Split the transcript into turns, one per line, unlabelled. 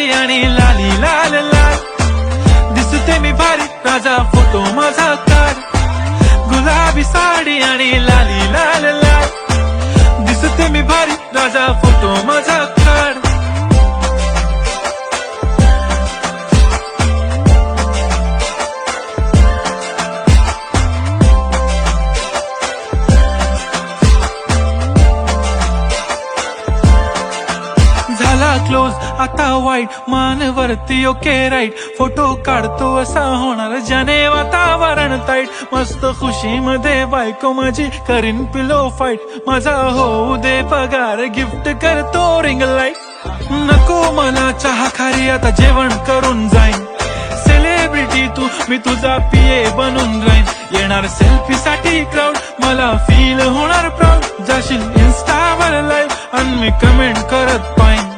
साडी आणि लाली लाल लाल, दिसते मी भारी राजा फोटो माझा काढ. गुलाबी साडी आणि लाली लाल लाल, दिसते मी भारी राजा फोटो माझा काढ. झाला क्लोज आता वाईट, मानवरती ओके राईट, फोटो काढतो असा होणार ज्याने वातावरण ताईट. मस्त खुशी मध्ये बायको माझी करीन पिलो फाईट, माझा होऊ दे पगार गिफ्ट करतो रिंग लाईट. नको मला चहा खारी आता जेवण करून जाईन, सेलिब्रिटी तू मी तुझा पिये बनून राहीन. येणार सेल्फी साठी क्राऊड, मला फील होणार प्राऊड, जाशील इन्स्टावर लाईव्ह आणि मी कमेंट करत पाहिन.